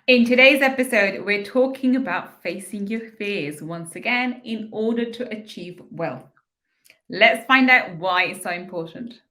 In today's episode, we're talking about facing your fears once again in order to achieve wealth. Let's find out why it's so important.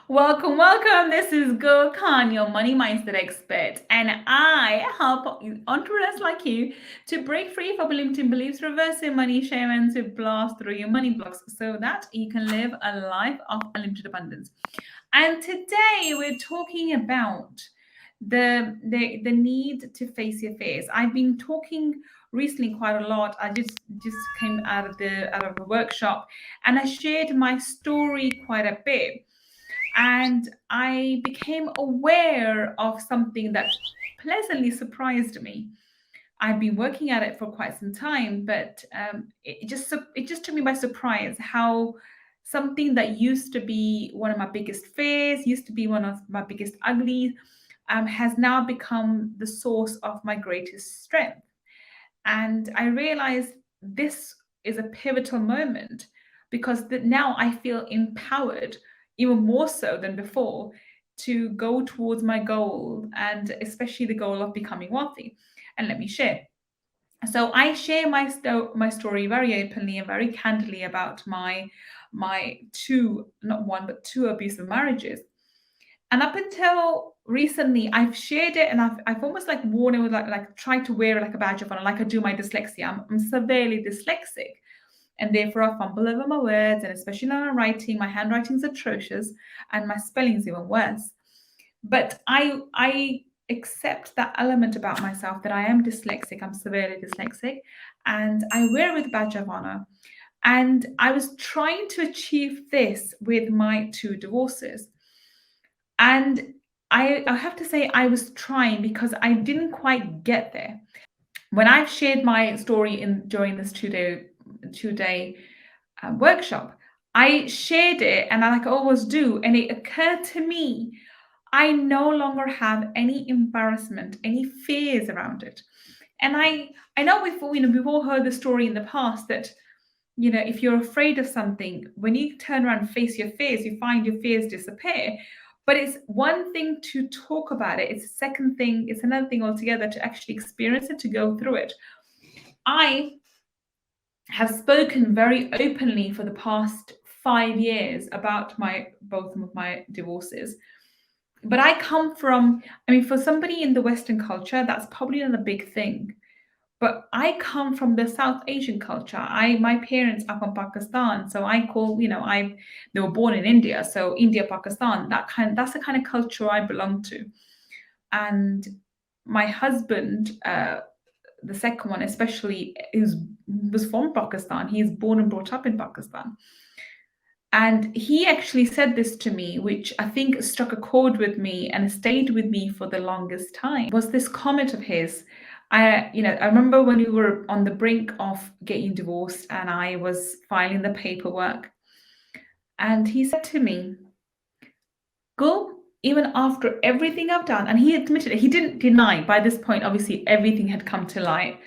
Welcome, welcome. This is Gull Khan, your money mindset expert, and I help entrepreneurs like you to break free from limiting beliefs, reverse your money shame, and to blast through your money blocks so that you can live a life of unlimited abundance. And today we're talking about the need to face your fears. I've been talking recently quite a lot. I just came out of a workshop, and I shared my story quite a bit. And I became aware of something that pleasantly surprised me. I've been working at it for quite some time, but it just took me by surprise how something that used to be one of my biggest fears, used to be one of my biggest uglies, has now become the source of my greatest strength. And I realized this is a pivotal moment because now I feel empowered, even more so than before, to go towards my goal, and especially the goal of becoming wealthy. And let me share. So I share my story very openly and very candidly about my two, not one but two abusive marriages. And up until recently, I've shared it, and I've almost like worn it with like tried to wear it like a badge of honor, like I do my dyslexia. I'm severely dyslexic, and therefore I fumble over my words, and especially when I'm writing, my handwriting's atrocious, and my spelling's even worse. But I accept that element about myself, that I am dyslexic. I'm severely dyslexic, and I wear it with a badge of honor. And I was trying to achieve this with my two divorces. And I have to say I was trying because I didn't quite get there. When I've shared my story during this two day workshop, I shared it, and I always do, and it occurred to me I no longer have any embarrassment, any fears around it. And I know we've all heard the story in the past that if you're afraid of something, when you turn around and face your fears, you find your fears disappear. But it's one thing to talk about it. It's a second thing, it's another thing altogether to actually experience it, to go through it. I have spoken very openly for the past 5 years about both of my divorces. But I come from, for somebody in the Western culture, that's probably not a big thing. But I come from the South Asian culture. My parents are from Pakistan, so they were born in India, so India, Pakistan, that's the kind of culture I belong to. And my husband, the second one especially, was from Pakistan. He's born and brought up in Pakistan. And he actually said this to me, which I think struck a chord with me and stayed with me for the longest time, was this comment of his. I remember when we were on the brink of getting divorced and I was filing the paperwork. And he said to me, "Go, even after everything I've done," and he admitted it, he didn't deny. By this point, obviously, everything had come to light.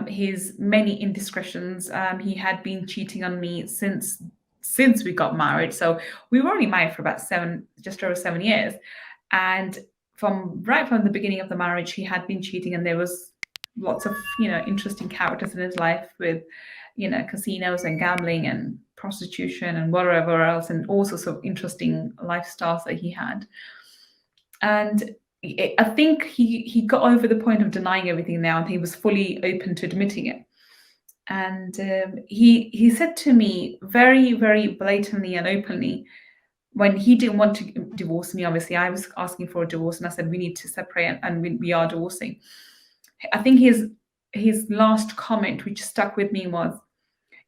His many indiscretions. He had been cheating on me since we got married. So we were only married for about just over 7 years. And right from the beginning of the marriage, he had been cheating, and there was lots of interesting characters in his life with casinos and gambling and prostitution and whatever else, and all sorts of interesting lifestyles that he had. And I think he got over the point of denying everything now, and he was fully open to admitting it. And he said to me very, very blatantly and openly, when he didn't want to divorce me, obviously I was asking for a divorce, and I said we need to separate, and we are divorcing. I think his last comment, which stuck with me, was,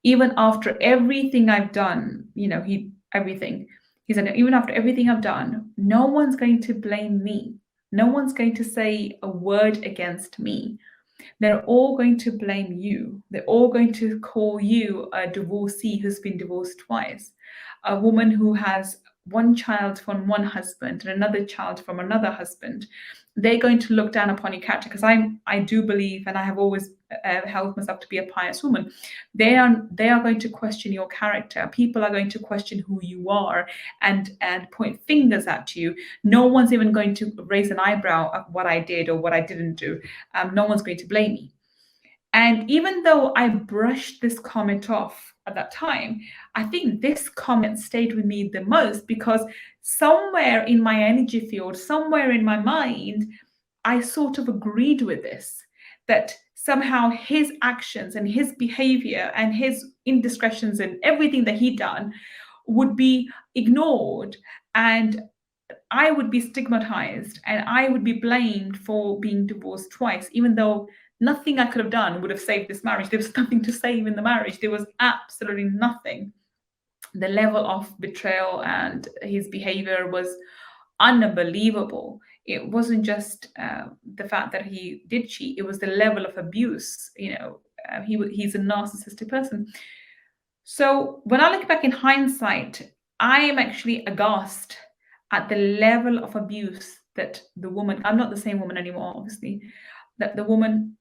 even after everything I've done, everything. He said, even after everything I've done, no one's going to blame me. No one's going to say a word against me. They're all going to blame you. They're all going to call you a divorcee who's been divorced twice, a woman who has one child from one husband and another child from another husband, they're going to look down upon your character, because I do believe, and I have always held myself to be a pious woman. They are going to question your character. People are going to question who you are and point fingers at you. No one's even going to raise an eyebrow at what I did or what I didn't do. No one's going to blame me. And even though I brushed this comment off at that time, I think this comment stayed with me the most, because somewhere in my energy field, somewhere in my mind, I sort of agreed with this, that somehow his actions and his behavior and his indiscretions and everything that he'd done would be ignored, and I would be stigmatized and I would be blamed for being divorced twice, even though nothing I could have done would have saved this marriage. There was nothing to save in the marriage. There was absolutely nothing. The level of betrayal and his behavior was unbelievable. It wasn't just the fact that he did cheat, it was the level of abuse. He's a narcissistic person. So when I look back in hindsight, I am actually aghast at the level of abuse that the woman, I'm not the same woman anymore, obviously, that the woman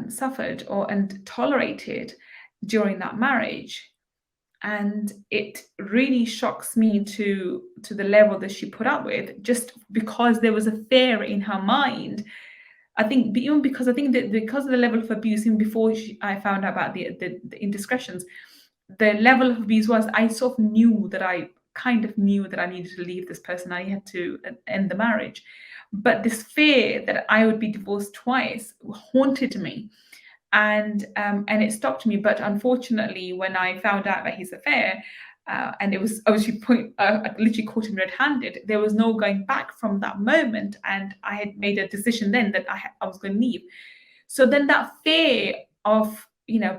suffered and tolerated during that marriage. And it really shocks me to the level that she put up with, just because there was a fear in her mind. I think even because of the level of abuse, even before I found out about the indiscretions, the level of abuse was, I sort of knew that I needed to leave this person. I had to end the marriage. But this fear that I would be divorced twice haunted me. And it stopped me. But unfortunately, when I found out about his affair, and it was obviously I literally caught him red-handed, there was no going back from that moment. And I had made a decision then that I was going to leave. So then that fear of,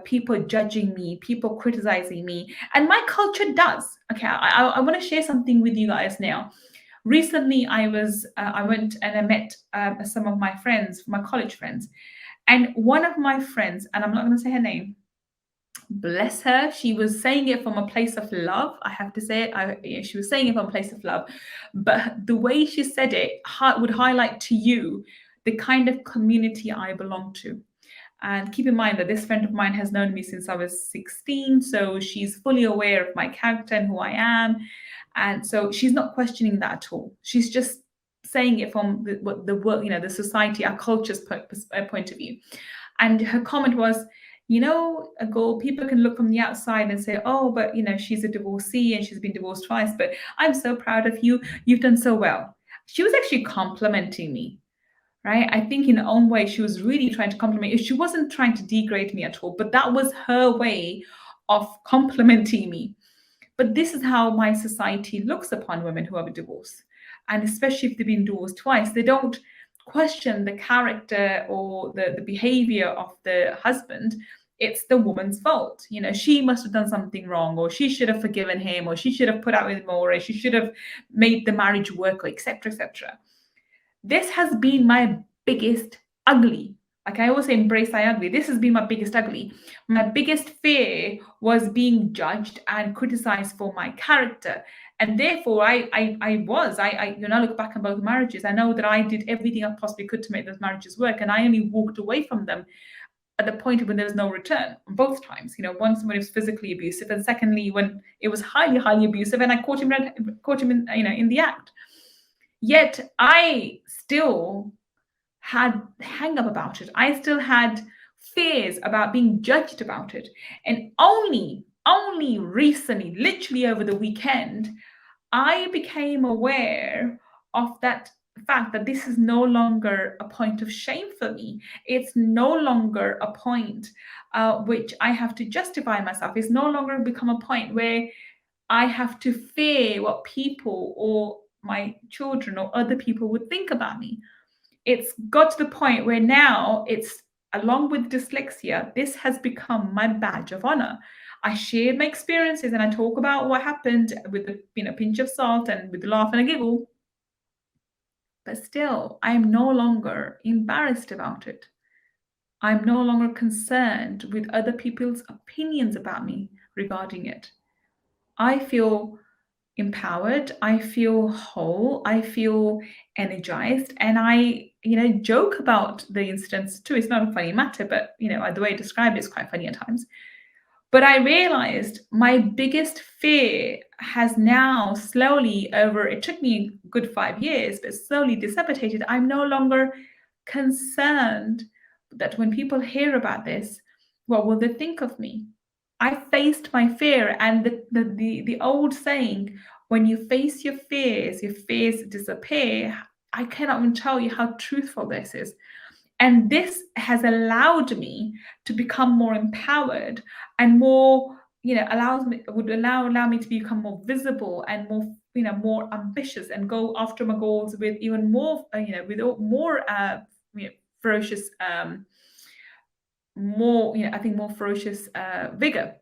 people judging me, people criticizing me, and my culture does. Okay, I want to share something with you guys now. Recently, I went and I met some of my friends, my college friends, and one of my friends, and I'm not going to say her name, bless her, she was saying it from a place of love. I have to say it. She was saying it from a place of love, but the way she said it would highlight to you the kind of community I belong to. And keep in mind that this friend of mine has known me since I was 16, so she's fully aware of my character and who I am. And so she's not questioning that at all. She's just saying it from the society, our culture's point of view. And her comment was, Gull, people can look from the outside and say, oh, but she's a divorcee and she's been divorced twice, but I'm so proud of you. You've done so well. She was actually complimenting me. Right? I think in her own way, she was really trying to compliment me. She wasn't trying to degrade me at all, but that was her way of complimenting me. But this is how my society looks upon women who have a divorce. And especially if they've been divorced twice, they don't question the character or the behavior of the husband. It's the woman's fault. She must have done something wrong, or she should have forgiven him, or she should have put up with more, or she should have made the marriage work, or etc., etc. This has been my biggest ugly. Like I always say, embrace thy ugly. This has been my biggest ugly. My biggest fear was being judged and criticized for my character. And therefore, I look back on both marriages, I know that I did everything I possibly could to make those marriages work. And I only walked away from them at the point when there was no return, both times. Once when it was physically abusive, and secondly, when it was highly, highly abusive, and I caught him in the act. Yet I still had hang up about it. I still had fears about being judged about it. And only recently, literally over the weekend, I became aware of that fact that this is no longer a point of shame for me. It's no longer a point which I have to justify myself. It's no longer become a point where I have to fear what people or my children or other people would think about me. It's got to the point where now it's, along with dyslexia, this has become my badge of honor. I share my experiences and I talk about what happened with a pinch of salt and with a laugh and a giggle. But still, I'm no longer embarrassed about it. I'm no longer concerned with other people's opinions about me regarding it. I feel empowered, I feel whole, I feel energized, and I joke about the incidents too. It's not a funny matter, but the way I describe it is quite funny at times. But I realized my biggest fear has now slowly it took me a good 5 years, but slowly dissipated. I'm no longer concerned that when people hear about this, what will they think of me? I faced my fear, and the old saying, when you face your fears disappear. I cannot even tell you how truthful this is. And this has allowed me to become more empowered and more, would allow me to become more visible and more, more ambitious, and go after my goals with even more, with more ferocious, more, I think more ferocious vigor.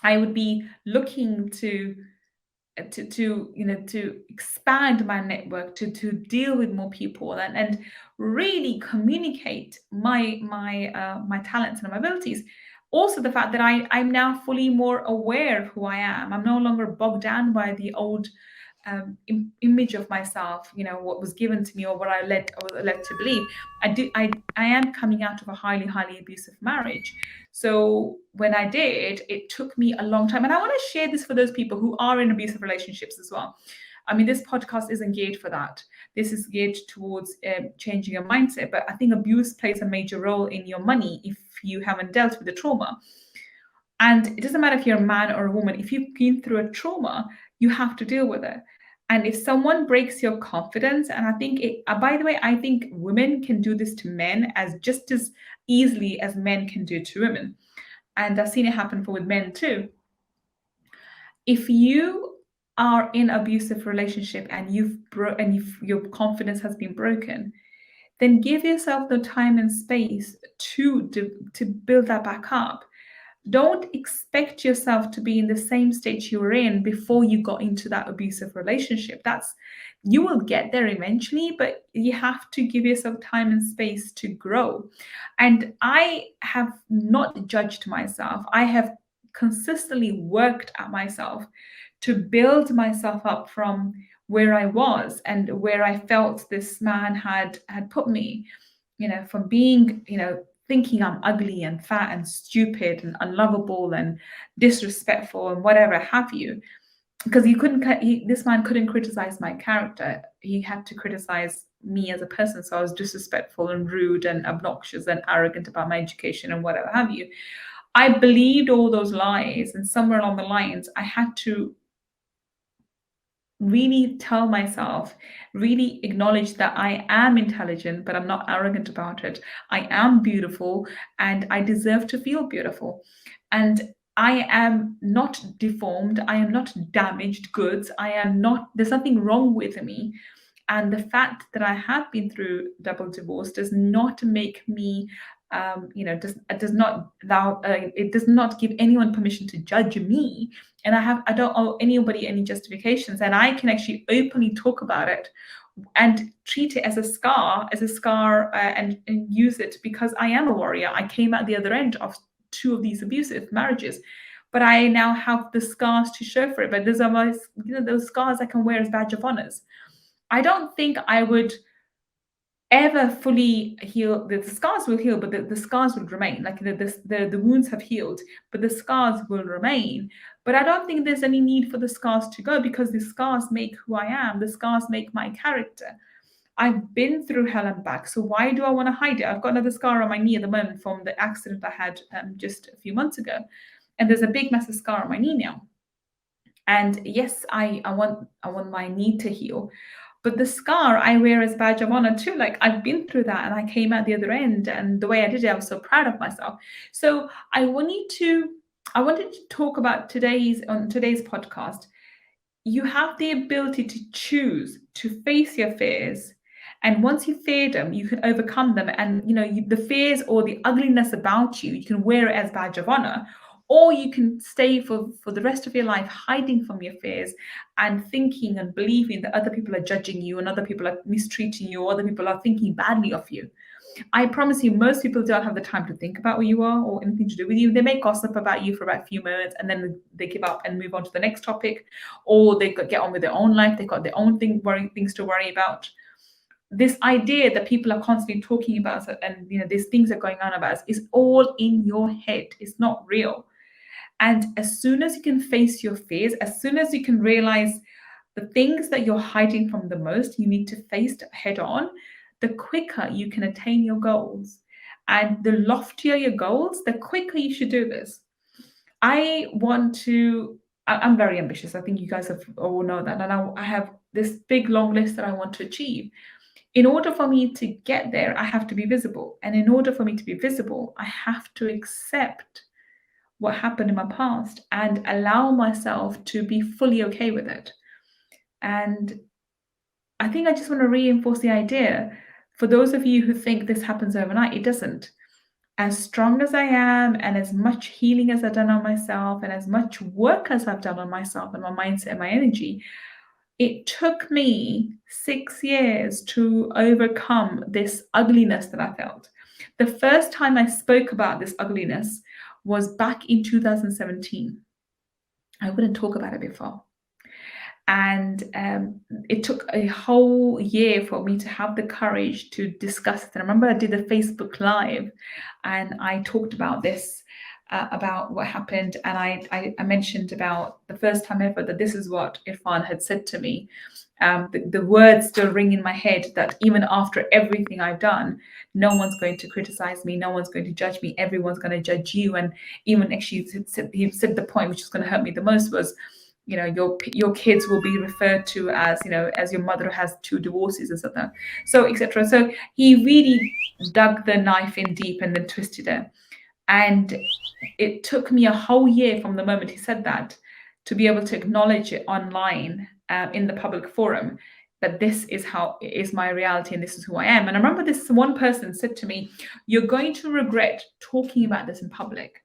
I would be looking to expand my network, to deal with more people, and really communicate my talents and my abilities. Also, the fact that I'm now fully more aware of who I am. I'm no longer bogged down by the old image of myself, what was given to me, or what I was led to believe. I am coming out of a highly abusive marriage. So when I did, it took me a long time. And I want to share this for those people who are in abusive relationships as well. I mean, this podcast isn't geared for that. This is geared towards changing your mindset. But I think abuse plays a major role in your money if you haven't dealt with the trauma. And it doesn't matter if you're a man or a woman. If you've been through a trauma, you have to deal with it. And if someone breaks your confidence, and I think by the way, I think women can do this to men just as easily as men can do to women. And I've seen it happen with men too. If you are in an abusive relationship and your confidence has been broken, then give yourself the time and space to build that back up. Don't expect yourself to be in the same state you were in before you got into that abusive relationship. You will get there eventually, but you have to give yourself time and space to grow. And I have not judged myself. I have consistently worked at myself to build myself up from where I was and where I felt this man had put me, from being, thinking I'm ugly and fat and stupid and unlovable and disrespectful and whatever have you. Because this man couldn't criticize my character. He had to criticize me as a person. So I was disrespectful and rude and obnoxious and arrogant about my education and whatever have you. I believed all those lies, and somewhere along the lines, I had to really tell myself, really acknowledge that I am intelligent, but I'm not arrogant about it. I am beautiful and I deserve to feel beautiful. And I am not deformed. I am not damaged goods. There's nothing wrong with me. And the fact that I have been through double divorce does not make me, does not give anyone permission to judge me. And I don't owe anybody any justifications. And I can actually openly talk about it and treat it as a scar, and use it, because I am a warrior. I came out the other end of 2 of these abusive marriages, but I now have the scars to show for it. But there's almost, those scars I can wear as badge of honors. I don't think I would ever fully heal. The scars will heal, but the scars will remain. Like the wounds have healed, but the scars will remain. But I don't think there's any need for the scars to go, because the scars make who I am. The scars make my character. I've been through hell and back, so why do I want to hide it? I've got another scar on my knee at the moment from the accident I had just a few months ago, and there's a big massive scar on my knee now. And yes, I want my knee to heal, but the scar I wear as a badge of honor too. Like, I've been through that and I came out the other end, and the way I did it, I was so proud of myself. So I wanted to talk about on today's podcast. You have the ability to choose to face your fears. And once you fear them, you can overcome them. And the fears or the ugliness about you can wear it as badge of honor. Or you can stay for the rest of your life hiding from your fears and thinking and believing that other people are judging you, and other people are mistreating you, or other people are thinking badly of you. I promise you, most people don't have the time to think about who you are or anything to do with you. They may gossip about you for about a few moments, and then they give up and move on to the next topic, or they get on with their own life. They've got their own things to worry about. this idea that people are constantly talking about us and these things are going on about us is all in your head. It's not real. And as soon as you can face your fears, as soon as you can realize the things that you're hiding from the most, you need to face head on, the quicker you can attain your goals. And the loftier your goals, the quicker you should do this. I'm very ambitious. I think you guys have all know that. And I have this big long list that I want to achieve. In order for me to get there, I have to be visible. And in order for me to be visible, I have to accept what happened in my past and allow myself to be fully okay with it. And I think I just want to reinforce the idea, for those of you who think this happens overnight, it doesn't. As strong as I am, and as much healing as I've done on myself, and as much work as I've done on myself and my mindset and my energy, it took me 6 years to overcome this ugliness that I felt. The first time I spoke about this ugliness was back in 2017. I wouldn't talk about it before. And it took a whole year for me to have the courage to discuss it. And I remember I did a Facebook Live and I talked about this, about what happened. And I mentioned about the first time ever that this is what Irfan had said to me. The words still ring in my head that even after everything I've done, no one's going to criticize me, no one's going to judge me, everyone's going to judge you. And even actually he said the point which was going to hurt me the most was, your kids will be referred to as, as your mother has 2 divorces and something, so etc. So he really dug the knife in deep and then twisted it. And it took me a whole year from the moment he said that to be able to acknowledge it online, in the public forum, that this is how it is my reality and this is who I am. And I remember this one person said to me, "You're going to regret talking about this in public."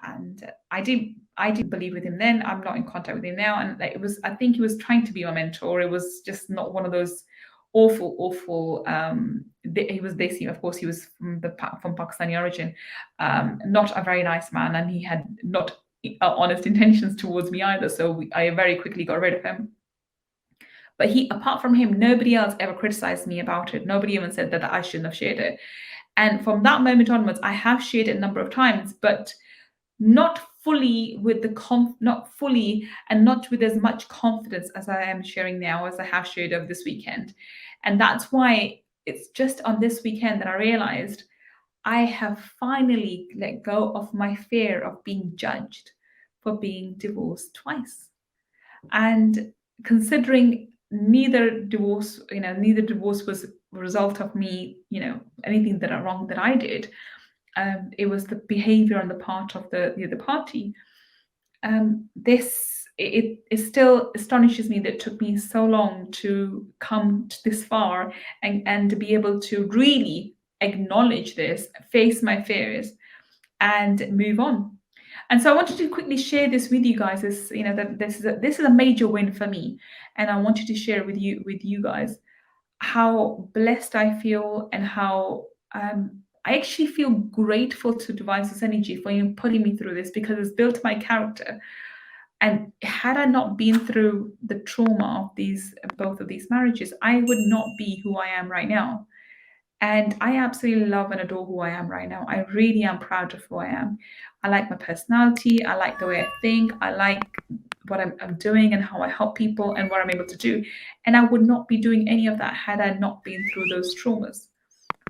And I didn't believe with him then. I'm not in contact with him now. And I think he was trying to be my mentor. It was just not one of those awful, he was Desi, of course, he was from Pakistani origin, not a very nice man, and he had not honest intentions towards me either. So I very quickly got rid of him. But apart from him, nobody else ever criticized me about it. Nobody even said that I shouldn't have shared it. And from that moment onwards, I have shared it a number of times, but not fully with not fully and not with as much confidence as I am sharing now, as I have shared over this weekend. And that's why it's just on this weekend that I realized I have finally let go of my fear of being judged for being divorced twice. And considering neither divorce was a result of me, anything that wrong that I did. It was the behavior on the part of the other party. It still astonishes me that it took me so long to come to this far and to be able to really acknowledge this, face my fears, and move on. And so I wanted to quickly share this with you guys. That this is a major win for me, and I wanted to share with you guys how blessed I feel and how I actually feel grateful to Divine Source Energy for putting me through this, because it's built my character. And had I not been through the trauma of both of these marriages, I would not be who I am right now. And I absolutely love and adore who I am right now. I really am proud of who I am. I like my personality. I like the way I think. I like what I'm doing and how I help people and what I'm able to do. And I would not be doing any of that had I not been through those traumas.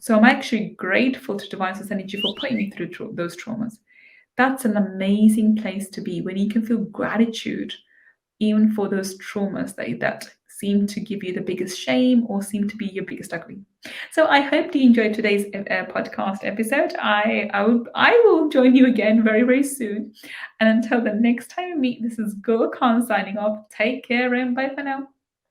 So I'm actually grateful to Divine Source Energy for putting me through those traumas. That's an amazing place to be, when you can feel gratitude even for those traumas that seem to give you the biggest shame or seem to be your biggest ugly. So I hope you enjoyed today's podcast episode. I will join you again very, very soon. And until the next time we meet, this is Gull Khan signing off. Take care and bye for now.